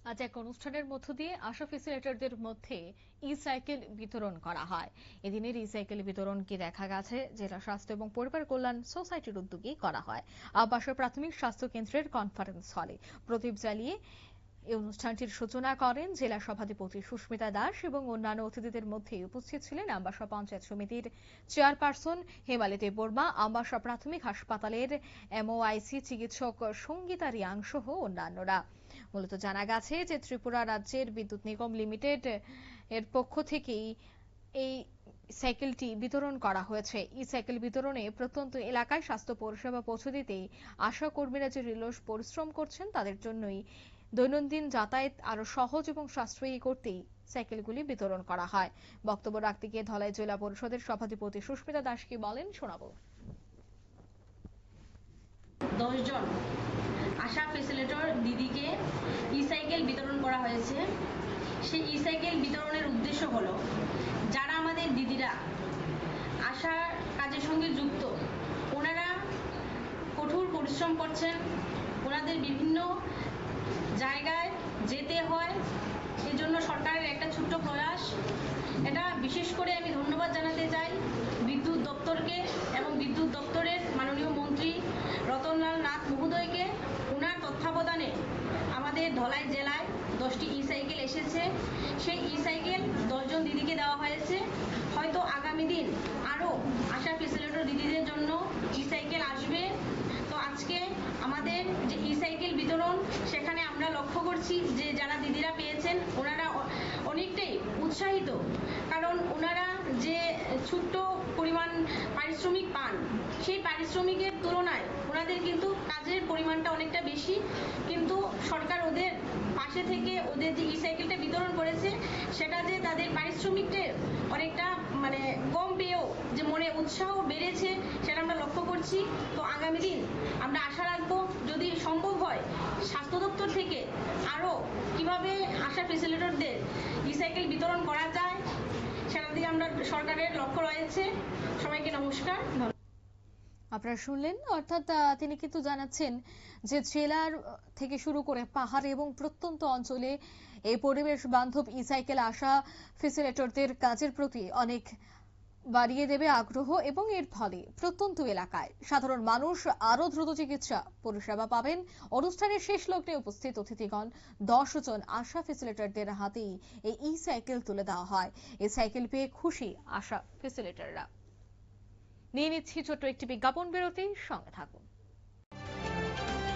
আজ এক অনুষ্ঠানের মধ্য দিয়ে আশা ফেসিলিটারদের মধ্যে ই সাইকেল বিতরণ করা হয়। এদিনের ই সাইকেল বিতরণকে দেখা গেছে জেলা স্বাস্থ্য এবং পরিবার কল্যাণ সোসাইটির উদ্যোগে করা হয় আবাসিক প্রাথমিক স্বাস্থ্য কেন্দ্রের কনফারেন্স হলে। প্রদীপ জ্বালিয়ে এই অনুষ্ঠানটির সূচনা করেন জেলা সভাধিপতি সুস্মিতা দাস এবং অন্যান্য অতিথিদের মধ্যে উপস্থিত ছিলেন আমবাসা পঞ্চায়েত সমিতির চেয়ারপারসন হেমালি দেববর্মা, আমবাসা প্রাথমিক হাসপাতালের এমওআইসি চিকিৎসক সঙ্গীতা রিয়াং সহ অন্যান্যরা। মূলত জানা গেছে যে ত্রিপুরা রাজ্যের বিদ্যুৎ নিগম লিমিটেড এর পক্ষ থেকেই এই সাইকেলটি বিতরণ করা হয়েছে। ই সাইকেল বিতরণে প্রত্যন্ত এলাকায় স্বাস্থ্য পরিষেবা পৌঁছে দিতেই আশা কর্মীরা যে নিরলস পরিশ্রম করছেন তাদের জন্যই দৈনন্দিন যাতায়াত আরো সহজ এবং সাশ্রয়ী করতেই সাইকেলগুলি বিতরণ করা হয়। বক্তব্য রাখতে গিয়ে ধলাই জেলা পরিষদের সভাধিপতি সুস্মিতা দাস কি বলেন শোনাবো। 10 জন আশা ফেসিলিটার দিদিকে ই সাইকেল বিতরণ করা হয়েছে। সেই ই সাইকেল বিতরণের উদ্দেশ্য হলো যারা আমাদের দিদিরা আশার কাজের সঙ্গে যুক্ত, ওনারা কঠোর পরিশ্রম করছেন, ওনাদের বিভিন্ন জায়গায় যেতে হয়, এজন্য সরকারের একটা ছোট্ট প্রয়াস। এটা বিশেষ করে আমি ধন্যবাদ জানাতে চাই বিদ্যুৎ দপ্তরকে এবং বিদ্যুৎ দপ্তরের মাননীয় মন্ত্রী রতনলাল নাথ মহোদয়কে। ওনার তত্ত্বাবধানে আমাদের ধলাই জেলায় 10টি ই সাইকেল এসেছে। সেই ই সাইকেল 10 জন দিদিকে দেওয়া হয়েছে। হয়তো আগামী দিন আরও আশা ফেসিলিটার দিদিদের জন্য ই সাইকেল আসবে। তো আজকে আমাদের যে ই সাইকেল বিতরণ, সেখানে আমরা লক্ষ্য করছি যে যারা দিদিরা পেয়েছেন ওনারা অনেকটাই উৎসাহিত, কারণ ওনারা যে ছোট্ট পরিমাণ পারিশ্রমিক পান, সেই পারিশ্রমিকের তুলনায় ওনাদের কিন্তু কাজের পরিমাণটা অনেকটা বেশি, কিন্তু সরকার ওদের পাশে থেকে ওদের যে ই সাইকেলটা বিতরণ করেছে সেটা যে তাদের পারিশ্রমিকটা অনেকটা কম পেয়েও যে মনে উৎসাহ বেড়েছে সেটা আমরা লক্ষ্য করছি। তো আগামী দিন আমরা আশা রাখবো যদি সম্ভব হয় স্বাস্থ্য দপ্তর থেকে আরও কিভাবে আশা ফেসিলিটারদের ই সাইকেল বিতরণ করা যায় সেটা দিয়ে আমরা সরকারের লক্ষ্য রয়েছে। সবাইকে নমস্কার। আপনারা শুনলেন, অর্থাৎ তিনি কিন্তু জানাচ্ছেন যে জেলার থেকে শুরু করে পাহাড় এবং প্রত্যন্ত অঞ্চলে এই পরিবেশ বান্ধব ই সাইকেল আশা ফেসিলিটারদের কাজের প্রতি অনেক বাড়িয়ে দেবে আগ্রহ এবং এর ফলে প্রত্যন্ত এলাকায় সাধারণ মানুষ আরো দ্রুত চিকিৎসা পরিষেবা পাবেন। অনুষ্ঠানের শেষ লগ্নে উপস্থিত অতিথিগণ 10 জন আশা ফেসিলিটারদের হাতেই এই ই সাইকেল তুলে দেওয়া হয়। এই সাইকেল পেয়ে খুশি আশা ফেসিলিটাররা। নিয়ে নিচ্ছি ছোট্ট একটি বিজ্ঞাপন বিরতি, সঙ্গে থাকুন।